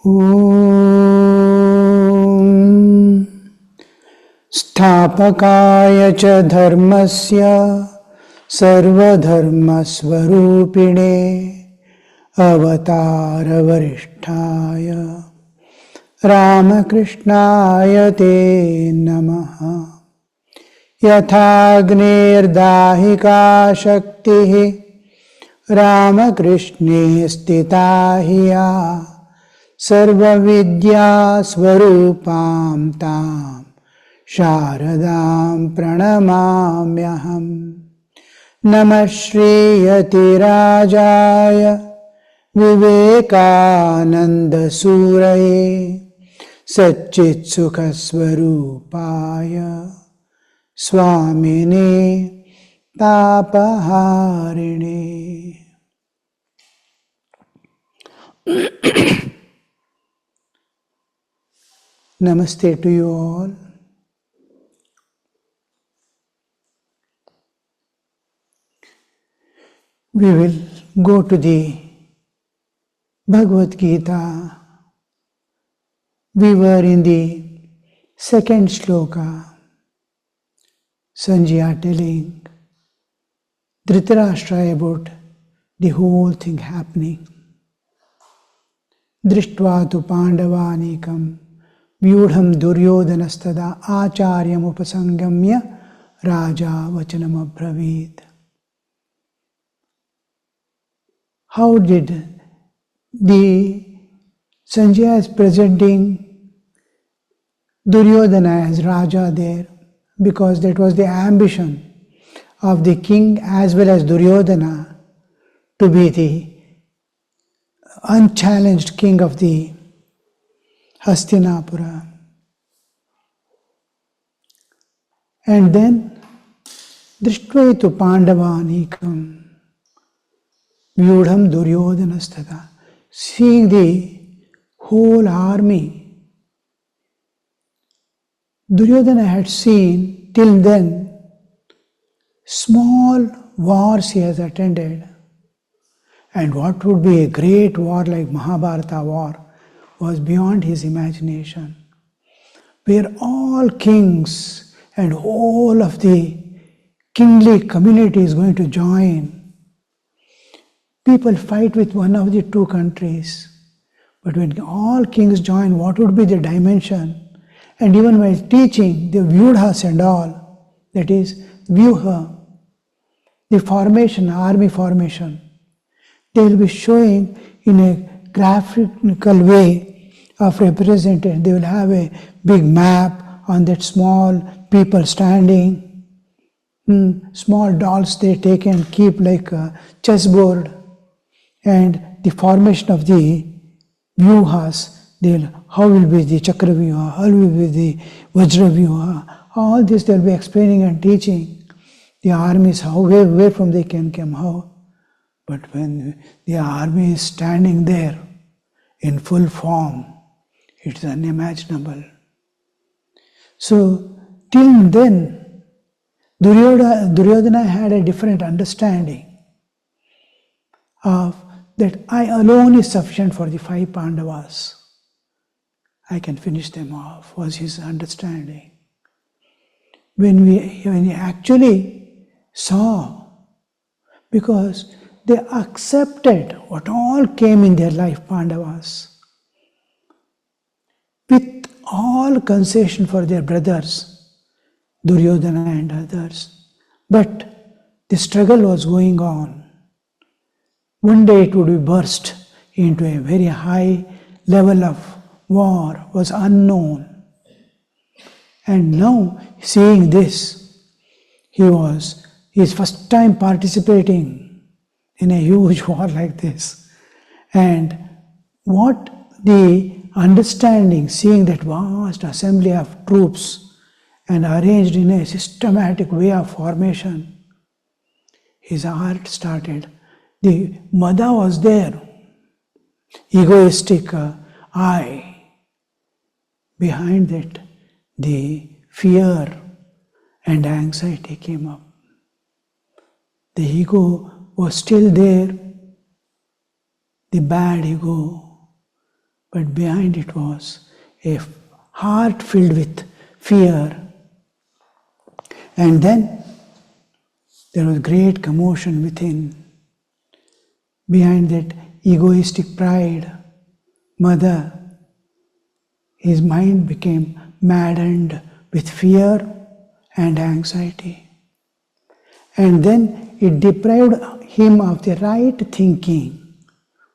Om Sthapakaya cha dharmasya sarvadharma swarupine avatara varishtaya Ramakrishnaya te namaha Yathagner dahika shakti Ramakrishne stita hiya Sarva vidya swarupam tam Sharadam pranamamyaham Namah Shri Yatirajaya Vivekananda Suraye Satchit Sukha Swarupaya Swamine Tapaharine. Namaste to you all. We will go to the Bhagavad Gita. We were in the second shloka. Sanjaya telling Dhritarashtra about the whole thing happening. Drishtva tu Pandavanikam Vyudham Duryodhanastada Acharyam Upasangamya Raja Vachanam Abhravit. How did the Sanjaya is presenting Duryodhana as Raja there, because that was the ambition of the king as well as Duryodhana to be the unchallenged king of the Hastinapura. And then Drishtvetu Pandavanikam Vyudham Duryodhanastada, seeing the whole army. Duryodhana had seen till then small wars he has attended, and what would be a great war like Mahabharata war was beyond his imagination, where all kings and all of the kingly community is going to join. People fight with one of the two countries, but when all kings join, what would be the dimension? And even while teaching the vyudhas and all, that is vyuha, the formation, army formation, they will be showing in a graphical way of representation. They will have a big map on that small people standing, small dolls they take and keep like a chessboard, and the formation of the vyuhas. How will be the chakra vyuha, how will be the vajra vyuha, all this they will be explaining and teaching. The armies, how, where from they can come, how. But when the army is standing there in full form, it is unimaginable. So, till then, Duryodhana had a different understanding of that I alone is sufficient for the 5 Pandavas. I can finish them off, was his understanding. When he actually saw, because they accepted what all came in their life, Pandavas, with all concession for their brothers, Duryodhana and others. But the struggle was going on. One day it would be burst into a very high level of war, was unknown. And now, seeing this, he was his first time participating in a huge war like this. And what the understanding, seeing that vast assembly of troops and arranged in a systematic way of formation, his heart started. The mada was there, egoistic I. Behind that, the fear and anxiety came up. The ego was still there, the bad ego, but behind it was a heart filled with fear. And then there was great commotion within. Behind that egoistic pride, mother, his mind became maddened with fear and anxiety. And then it deprived him of the right thinking.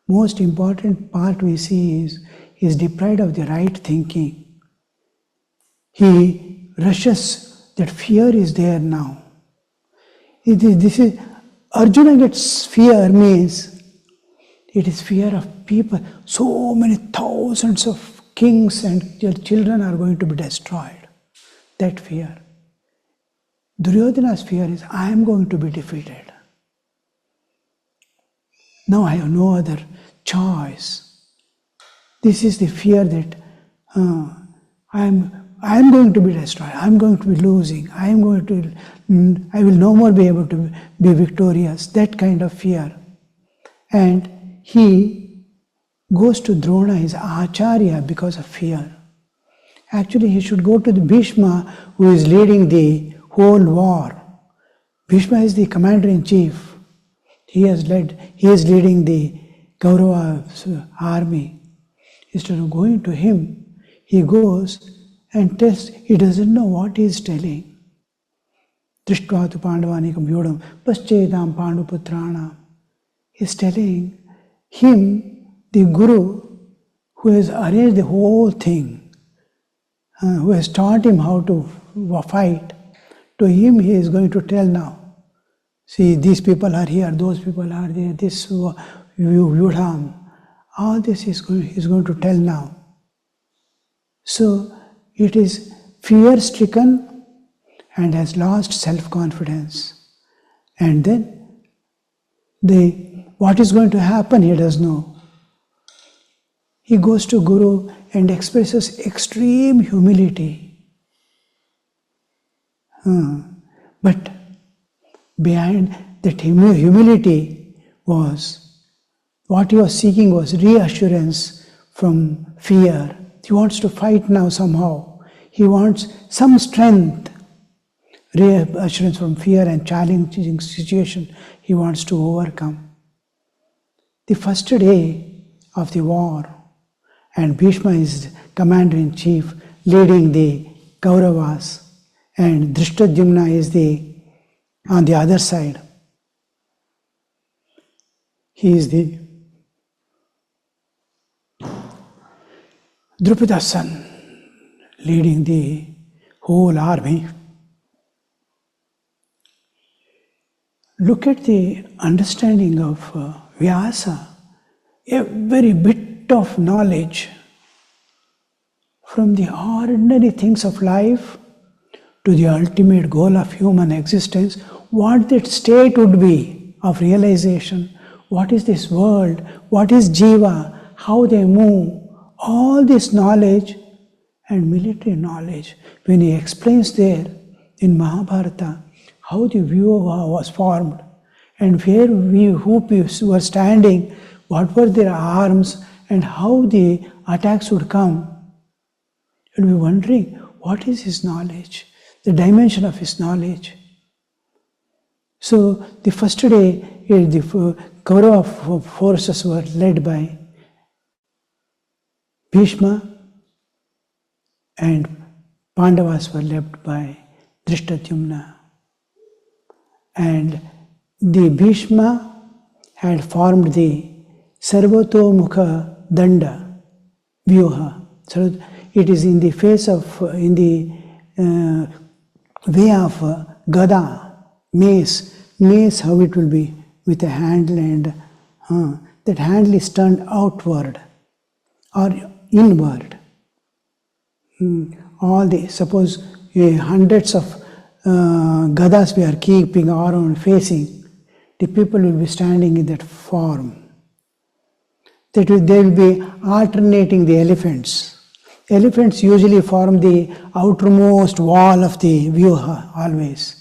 Most important part we see is he is deprived of the right thinking. He rushes that fear is there now. Arjuna gets fear means it is fear of people. So many thousands of kings and their children are going to be destroyed. That fear. Duryodhana's fear is, I am going to be defeated. Now I have no other choice. This is the fear that I am going to be destroyed. I am going to be losing. I will no more be able to be victorious. That kind of fear. And he goes to Drona, his Acharya, because of fear. Actually, he should go to the Bhishma, who is leading the whole war. Bhishma is the commander-in-chief. He is leading the Kaurava army. Instead of going to him, he goes and tells, he doesn't know what he is telling. Drishtva tu Pandavanikam Yodam Paschedam Panduputrana. He is telling him, the Guru, who has arranged the whole thing, who has taught him how to fight, to him he is going to tell now. See, these people are here, those people are there, this Yudham. All this he is going to tell now. So, it is fear-stricken and has lost self-confidence. And then, what is going to happen, he does know. He goes to Guru and expresses extreme humility. But behind that humility was, what he was seeking was reassurance from fear. He wants to fight now somehow. He wants some strength, reassurance from fear and challenging situation he wants to overcome. The first day of the war, and Bhishma is commander-in-chief leading the Kauravas, and Drishtadyumna is on the other side. He is the Drupada's son, leading the whole army. Look at the understanding of Vyasa. Every bit of knowledge from the ordinary things of life to the ultimate goal of human existence, what that state would be of realization, what is this world, what is Jiva, how they move, all this knowledge and military knowledge. When he explains there in Mahabharata how the Vyuha was formed and who were standing, what were their arms and how the attacks would come, you'll be wondering, what is his knowledge, the dimension of his knowledge. So the first day, the Kaurava forces were led by Bhishma and Pandavas were led by Drishtadyumna. And the Bhishma had formed the Sarvatomukha Danda Vyuha. So it is in the face of, in the way of Gada, mace, how it will be with a handle, and that handle is turned outward or inward. Suppose hundreds of gadas we are keeping around facing, the people will be standing in that form. They will be alternating the elephants. Elephants usually form the outermost wall of the vyuha always.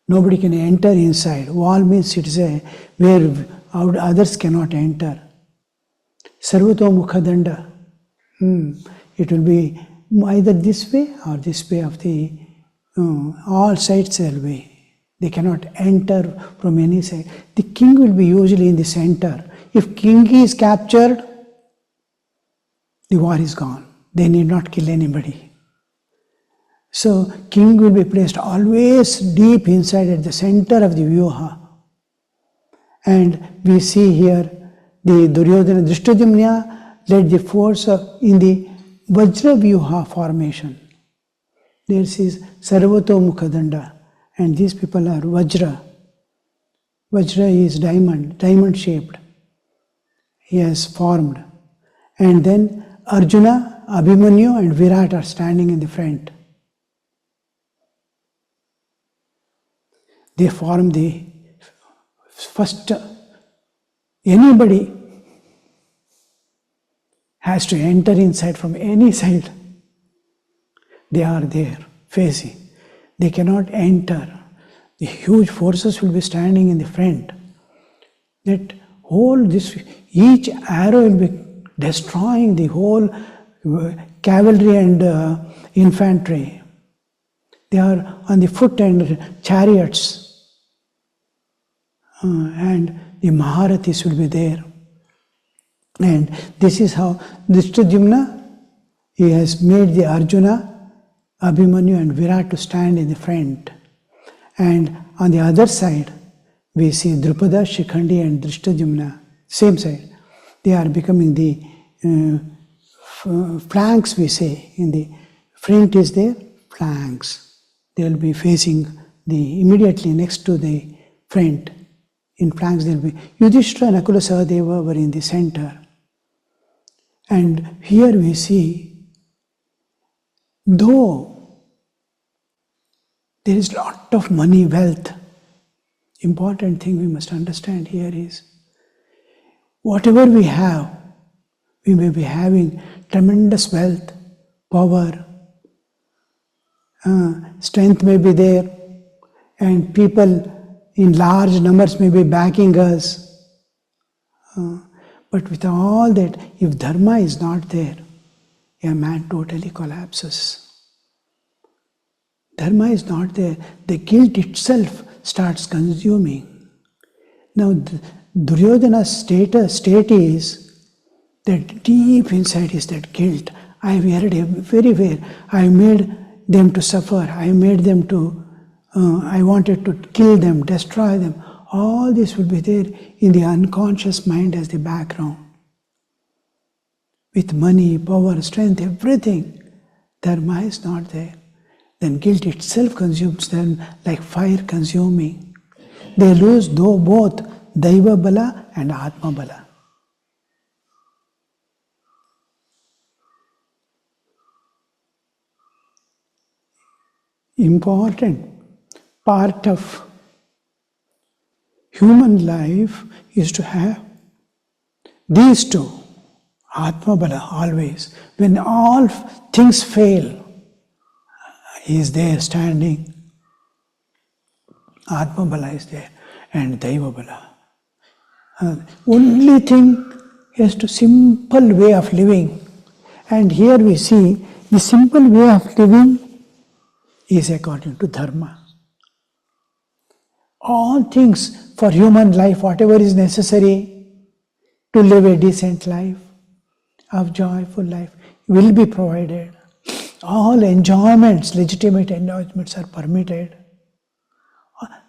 Nobody can enter inside. Wall means it is where others cannot enter. Sarvato Mukha Danda. It will be either this way or this way of the all sides there will be. They cannot enter from any side. The king will be usually in the center. If king is captured, the war is gone. They need not kill anybody. So king will be placed always deep inside at the center of the vyuha. And we see here the Duryodhana Drishtadyumna led the force in the Vajra Vyuha formation. There is Sarvato Mukhadanda, and these people are Vajra. Vajra is diamond shaped. He has formed. And then Arjuna, Abhimanyu and Virat are standing in the front. They form the first. Anybody has to enter inside from any side. They are there, facing. They cannot enter. The huge forces will be standing in the front. That whole, each arrow will be destroying the whole cavalry and infantry. They are on the foot and chariots. And the Maharathis will be there. And this is how Drishtadyumna, he has made the Arjuna, Abhimanyu and Virat to stand in the front. And on the other side, we see Drupada, Shikhandi and Drishtadyumna, same side. They are becoming the flanks, we say. In the front is there, flanks. They will be facing immediately next to the front. In flanks there will be Yudhishthira and Akula Sahadeva were in the center. And here we see, though there is lot of money, wealth, important thing we must understand here is, whatever we have, we may be having tremendous wealth, power, strength may be there, and people in large numbers may be backing us. But with all that, if dharma is not there, a man totally collapses. Dharma is not there, the guilt itself starts consuming. Now, Duryodhana's state is that deep inside is that guilt. I have heard everywhere. I made them to suffer. I made them to, I wanted to kill them, destroy them. All this will be there in the unconscious mind as the background. With money, power, strength, everything, dharma is not there. Then guilt itself consumes them like fire consuming. They lose both Daiva Bala and Atma Bala. Important part of human life is to have these two, Atma Bala always. When all things fail, he is there standing. Atma Bala is there and Daiva Bala. Only thing is to simple way of living. And here we see the simple way of living is according to dharma. All things for human life, whatever is necessary to live a decent life, of joyful life, will be provided. All enjoyments, legitimate enjoyments are permitted.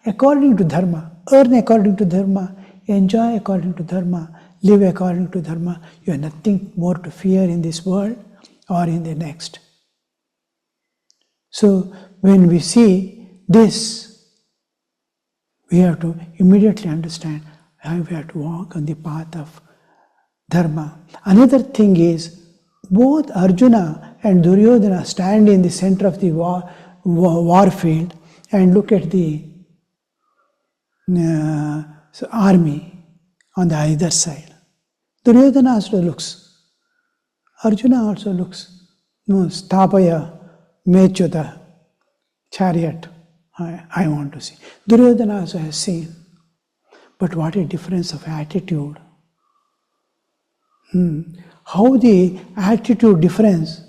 According to dharma, earn according to dharma, enjoy according to dharma, live according to dharma. You have nothing more to fear in this world or in the next. So when we see this, we have to immediately understand how we have to walk on the path of dharma. Another thing is, both Arjuna and Duryodhana stand in the center of the war field and look at the army on the other side. Duryodhana also looks. Arjuna also looks. Stapaya, Mechyuta, chariot. I want to see. Duryodhana also has seen. But what a difference of attitude. how the attitude difference,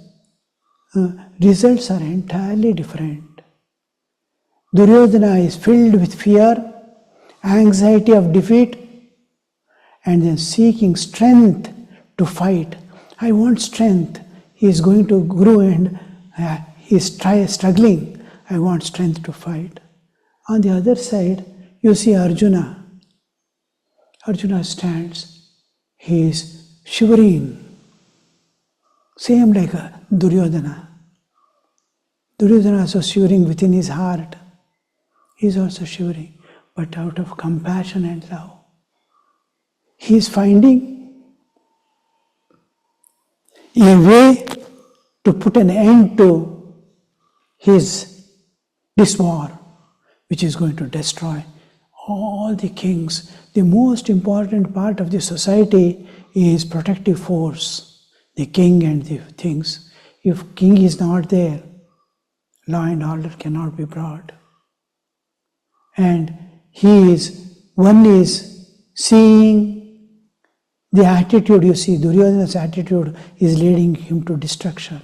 results are entirely different. Duryodhana is filled with fear, anxiety of defeat, and then seeking strength to fight. I want strength. He is going to Guru and he is struggling. I want strength to fight. On the other side, you see Arjuna. Arjuna stands. He is shivering. Same like Duryodhana. Duryodhana also shivering within his heart. He is also shivering, but out of compassion and love. He is finding a way to put an end to this war, which is going to destroy all the kings. The most important part of the society is protective force, the king and the things. If king is not there, law and order cannot be brought. And one is seeing the attitude, you see, Duryodhana's attitude is leading him to destruction.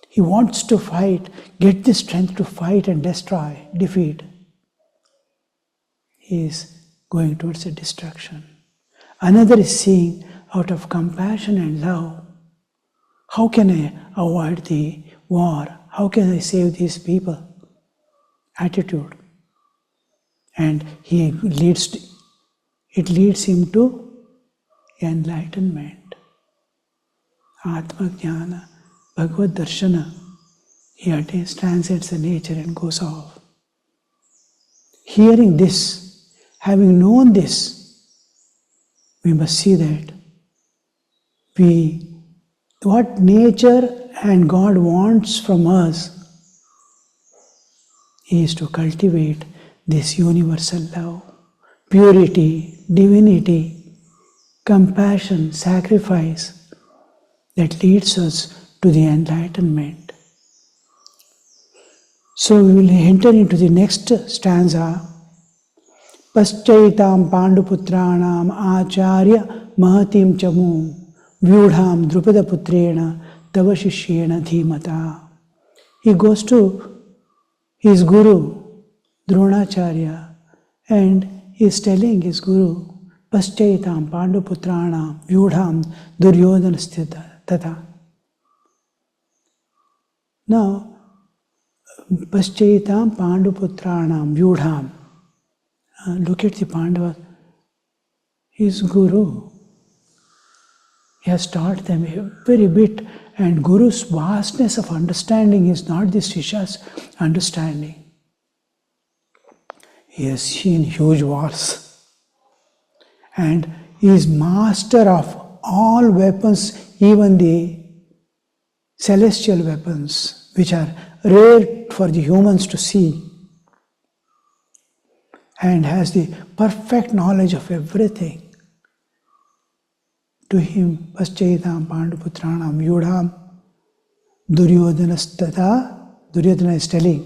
He wants to fight, get the strength to fight and destroy, defeat. He is going towards a destruction. Another is seeing out of compassion and love, how can I avoid the war? How can I save these people? Attitude. And it leads him to enlightenment. Atma Jnana, Bhagavad Darshana. He attains, transcends the nature and goes off. Hearing this, having known this, we must see that what nature and God wants from us is to cultivate this universal love, purity, divinity, compassion, sacrifice that leads us to the enlightenment. So we will enter into the next stanza. Paschaitam Panduputranam Acharya Mahatim Chamu Vyudham Drupada Putrena Tava Shishyena Dhimata. He goes to his guru, Dronacharya, and he is telling his guru, Paschaitam Panduputranam Vyudham Duryodhanasthita Tata. Now, Paschaitam Panduputranam Vyudham. Look at the Pandavas. His guru. He has taught them a very bit, and Guru's vastness of understanding is not the Shishya's understanding. He has seen huge wars. And he is master of all weapons, even the celestial weapons, which are rare for the humans to see, and has the perfect knowledge of everything. To him, Paschaitam Panduputranam Vyudham Duryodhanastata. Duryodhana is telling,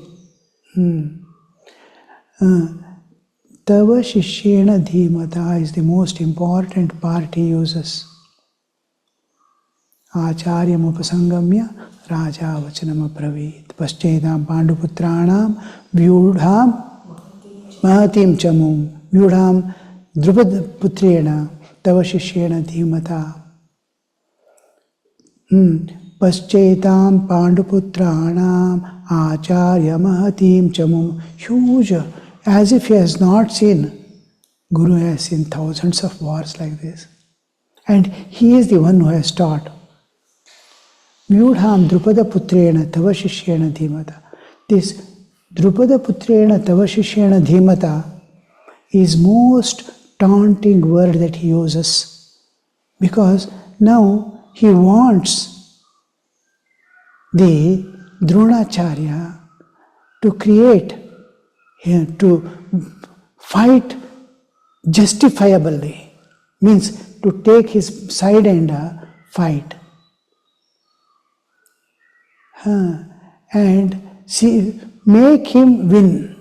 Tava Shishyena Dhimata is the most important part he uses. Acharyam upasangamya Raja Vachanam Apravit. Paschaitam Panduputranam Vyudham Mahatim Chamum Vyudham Drupad Putrena Tava Shishyena Dhimata. Paschaitam Panduputranam Acharya Mahatim Chamum. Huge, as if he has not seen. Guru has seen thousands of wars like this. And he is the one who has taught. Vyudham Drupada Putrena Tava Shishyena Dhimata. This Drupada Putrena Tava Shishyena Dhimata is most taunting word that he uses, because now he wants the Dronacharya to create, to fight justifiably, means to take his side and fight. And make him win.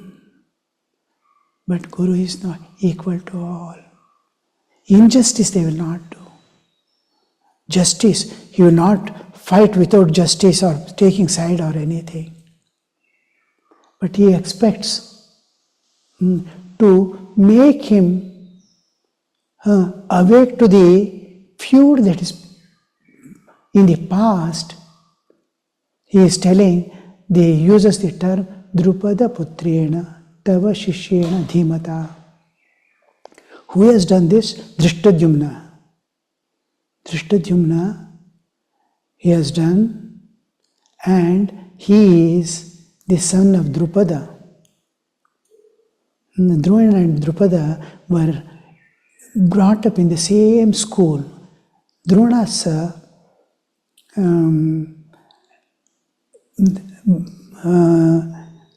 But Guru is not equal to all. Injustice they will not do. justice. He will not fight without justice or taking side or anything. But he expects to make him awake to the feud that is in the past. He is telling, he uses the term Drupada Putrena Tava Shishyena Dhimata. Who has done this? Drishtadyumna. Drishtadyumna he has done, and he is the son of Drupada. Drona and Drupada were brought up in the same school. Drona's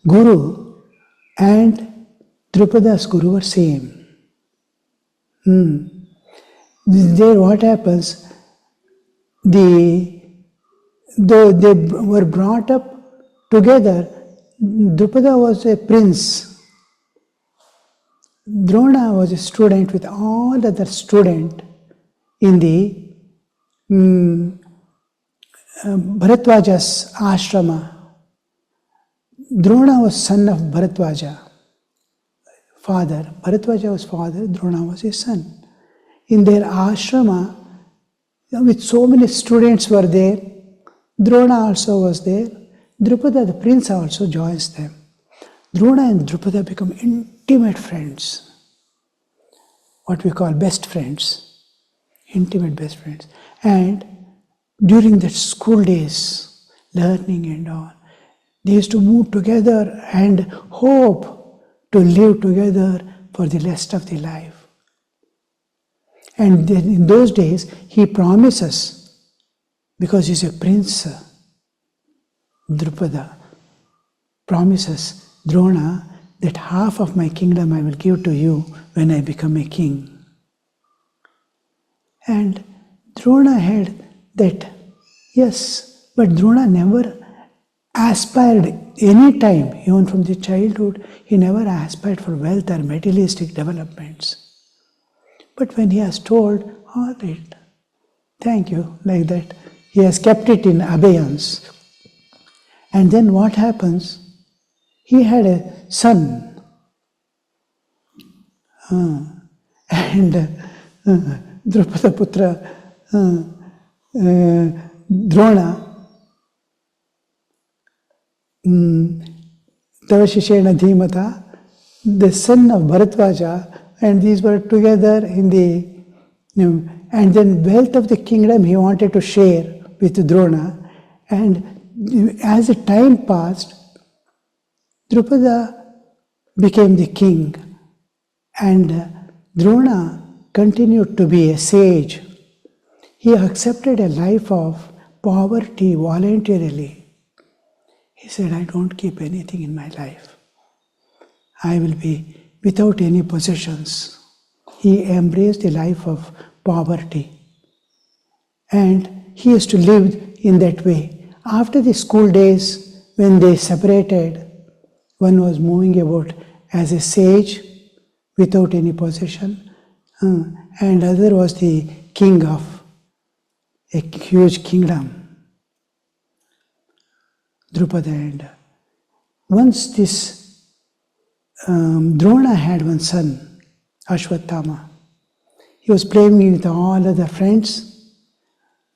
guru and Drupada's guru were same. There what happens, though they were brought up together, Drupada was a prince. Drona was a student with all other students in the Bharadwaja's ashrama. Drona was son of Bharadwaja, father. Bharadwaja was father, Drona was his son. In their ashrama, with so many students were there, Drona also was there. Drupada, the prince, also joins them. Drona and Drupada become intimate friends. What we call best friends. Intimate best friends. And during the school days, learning and all, they used to move together and hope to live together for the rest of their life. And then in those days, he promises, because he's a prince, Drupada promises Drona that half of my kingdom I will give to you when I become a king. And Drona had that, yes, but Drona never aspired any time, even from the childhood, he never aspired for wealth or materialistic developments. But when he has told, all right, thank you, like that, he has kept it in abeyance. And then what happens? He had a son. And Drupada Putra Drona Tavashishena Dhimata, the son of Bharadwaja, and these were together in the, and then wealth of the kingdom he wanted to share with Drona. And as the time passed, Drupada became the king, and Drona continued to be a sage. He accepted a life of poverty voluntarily. He said, I don't keep anything in my life. I will be without any possessions. He embraced the life of poverty. And he used to live in that way. After the school days, when they separated, one was moving about as a sage without any possession, and other was the king of a huge kingdom. Drupada. And once this Drona had one son, Ashwatthama. He was playing with all other friends.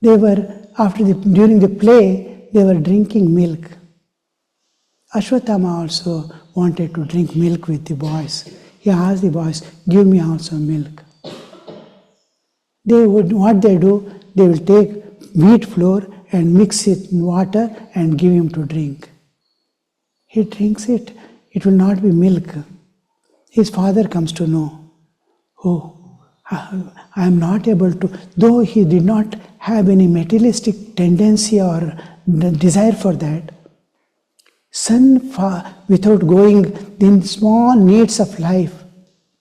They were, during the play, they were drinking milk. Ashwatthama also wanted to drink milk with the boys. He asked the boys, give me also milk. What they do, they will take wheat flour and mix it in water and give him to drink. He drinks it, it will not be milk. His father comes to know, oh, I am not able to, though he did not have any materialistic tendency or desire for that, son, without going in small needs of life,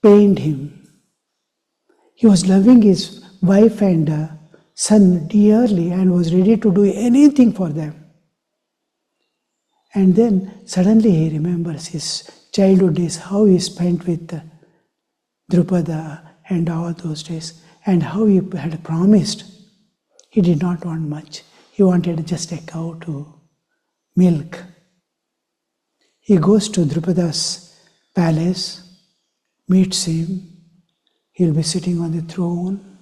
pained him. He was loving his wife and son dearly and was ready to do anything for them. And then suddenly he remembers his childhood days, how he spent with Drupada and all those days, and how he had promised He did not want much. He wanted just a cow to milk. He goes to Drupada's palace, meets him. He'll be sitting on the throne.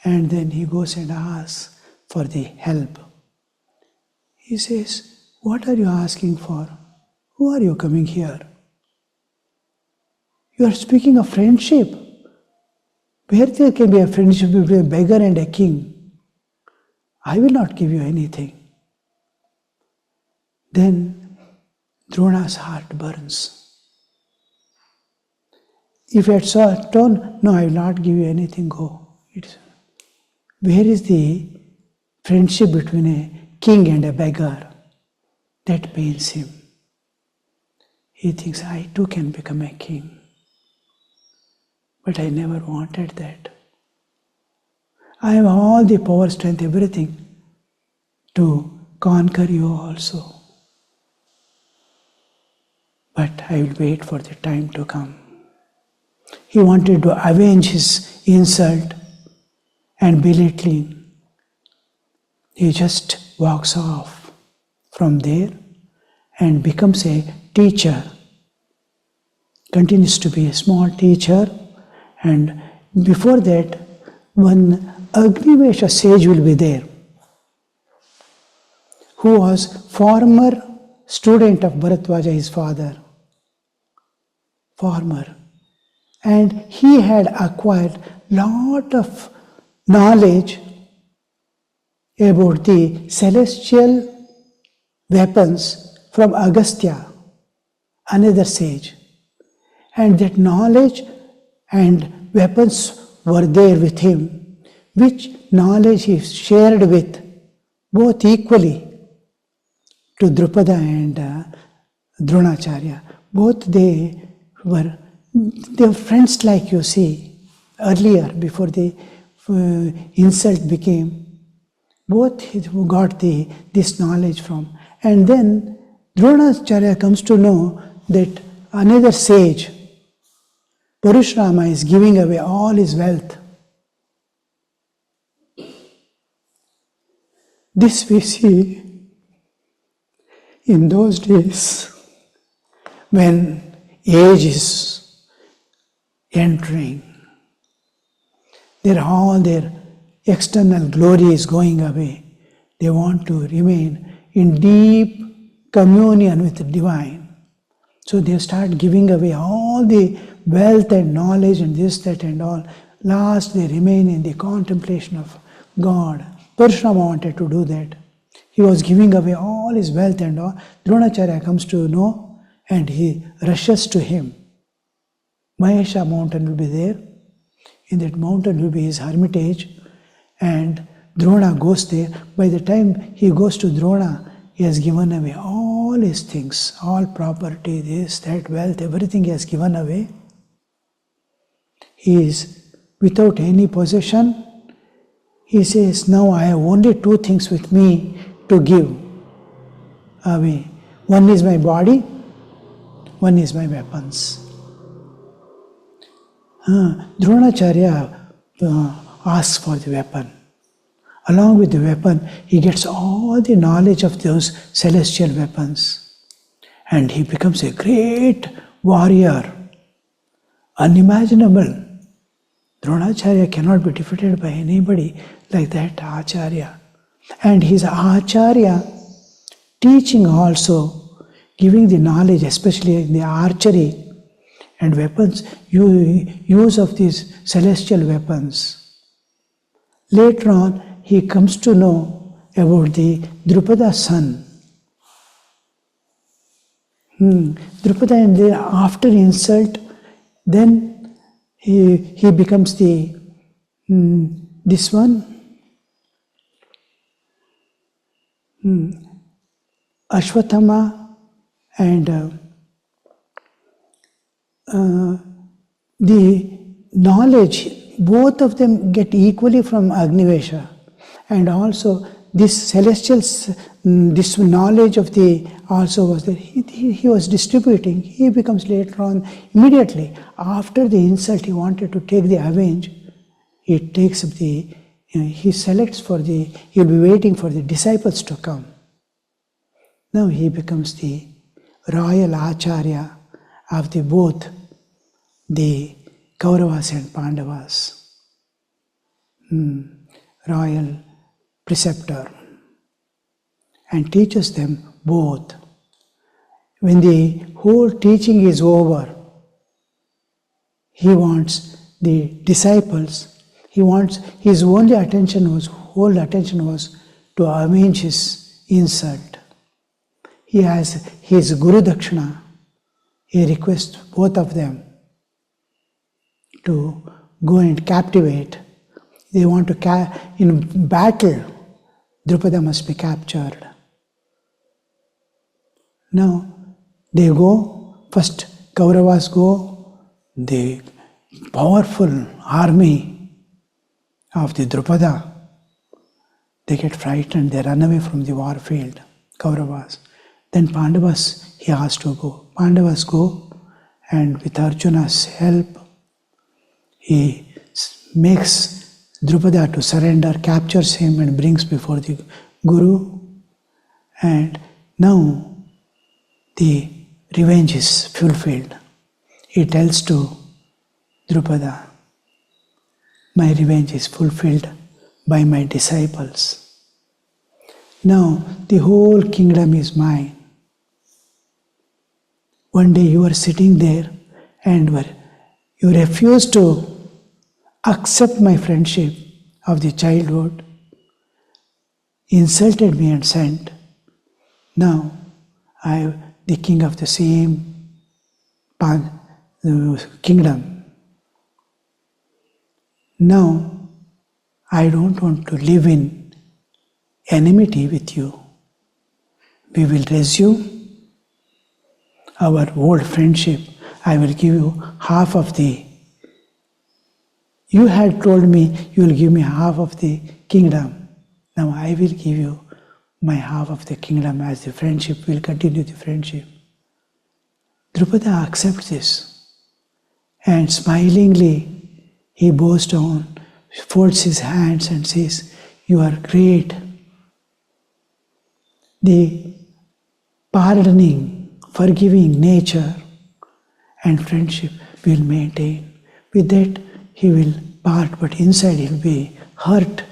And then he goes and asks for the help. He says, "What are you asking for? Who are you coming here? You are speaking of friendship. Where there can be a friendship between a beggar and a king? I will not give you anything." Then Drona's heart burns. If he had told, "No, I will not give you anything, go." Where is the friendship between a king and a beggar? That pains him. He thinks, I too can become a king. But I never wanted that. I have all the power, strength, everything to conquer you also. But I will wait for the time to come. He wanted to avenge his insult and belittling. He just walks off from there and becomes a teacher. Continues to be a small teacher. And before that, one Agnivesha sage will be there, who was former student of Bharadwaja, his father. Former. And he had acquired lot of knowledge about the celestial weapons from Agastya, another sage. And that knowledge and weapons were there with him, which knowledge he shared with both equally to Drupada and Dronacharya. Both they were friends, like you see earlier, before the insult became. Both got this knowledge from. And then Dronacharya comes to know that another sage, Parashurama, is giving away all his wealth. This we see in those days when age is entering. All their external glory is going away. They want to remain in deep communion with the divine. So they start giving away all the wealth and knowledge and this, that and all. Last they remain in the contemplation of God. Parashurama wanted to do that. He was giving away all his wealth and all. Dronacharya comes to know and he rushes to him. Mahesha mountain will be there. In that mountain will be his hermitage, and Drona goes there. By the time he goes to Drona, he has given away all his things, all property, this, that, wealth, everything he has given away. He is without any possession. He says, now I have only two things with me to give away. One is my body, one is my weapons. Dronacharya asks for the weapon. Along with the weapon, he gets all the knowledge of those celestial weapons. And he becomes a great warrior, unimaginable. Dronacharya cannot be defeated by anybody like that, Acharya. And his Acharya teaching also, giving the knowledge, especially in the archery and weapons, use of these celestial weapons. Later on, he comes to know about the Drupada's son. Drupada, and then after insult, then he becomes the this one, Ashwatthama, and the knowledge, both of them get equally from Agnivesha. And also this celestial, this knowledge of the also was there. He was distributing. He becomes later on, immediately after the insult he wanted to take the avenge. He takes up the he selects he'll be waiting for the disciples to come. Now he becomes the royal Acharya of both the Kauravas and Pandavas. Royal preceptor, and teaches them both. When the whole teaching is over, he wants the disciples, his whole attention was to avenge his insult. He has his Guru Dakshina. He requests both of them to go and captivate. They want to, in battle, Drupada must be captured. Now, they go, first Kauravas go, the powerful army of the Drupada, they get frightened, they run away from the war field, Kauravas. Then Pandavas, he has to go. Pandavas go, and with Arjuna's help, he makes Drupada to surrender, captures him and brings before the Guru. And now the revenge is fulfilled. He tells to Drupada, my revenge is fulfilled by my disciples. Now the whole kingdom is mine. One day you are sitting there and you refuse to accept my friendship of the childhood, insulted me and sent. Now I am the king of the same kingdom. Now I don't want to live in enmity with you. We will resume our old friendship. I will give you half of you had told me you will give me half of the kingdom. Now I will give you my half of the kingdom as the friendship will continue the friendship. Drupada accepts this, and smilingly he bows down, folds his hands and says, you are great. The pardoning, forgiving nature and friendship will maintain. With that, he will part, but inside he will be hurt,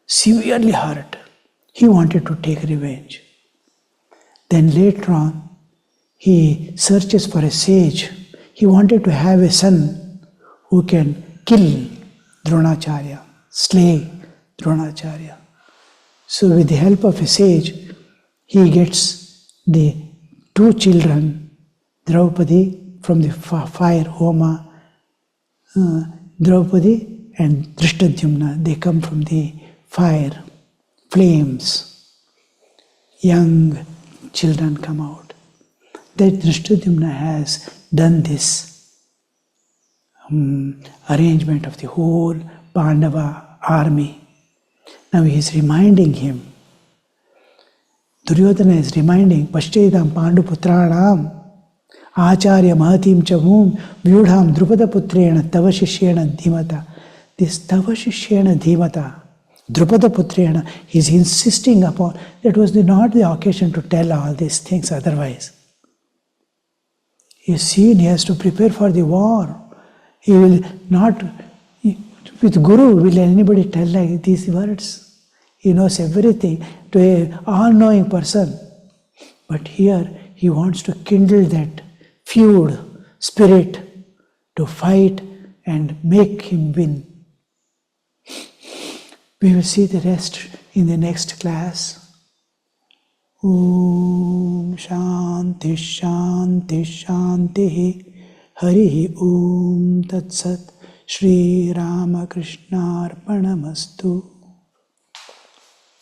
severely hurt. He wanted to take revenge. Then later on, he searches for a sage. He wanted to have a son who can kill Dronacharya, slay Dronacharya. So with the help of a sage, he gets the two children, Draupadi from the fire, Homa, Draupadi and Drishtadyumna, they come from the fire, flames. Young children come out. That Drishtadyumna has done this arrangement of the whole Pandava army. Now he is reminding him. Duryodhana is reminding, Paschedam Pandu Putranam Acharya Mahatim Chavum Vyudham Drupada Putrena Tava Shishyena Dhimata. This Tava Shishyena Dhimata, Drupada Putrena, he is insisting upon, that was not the occasion to tell all these things otherwise. He has seen he has to prepare for the war. He will not, with Guru, will anybody tell like these words? He knows everything to an all-knowing person. But here he wants to kindle that feud spirit to fight and make him win. We will see the rest in the next class. Om Shanti Shanti Shanti Harihi Om Tat Sat Shri Ramakrishna Arpanamastu.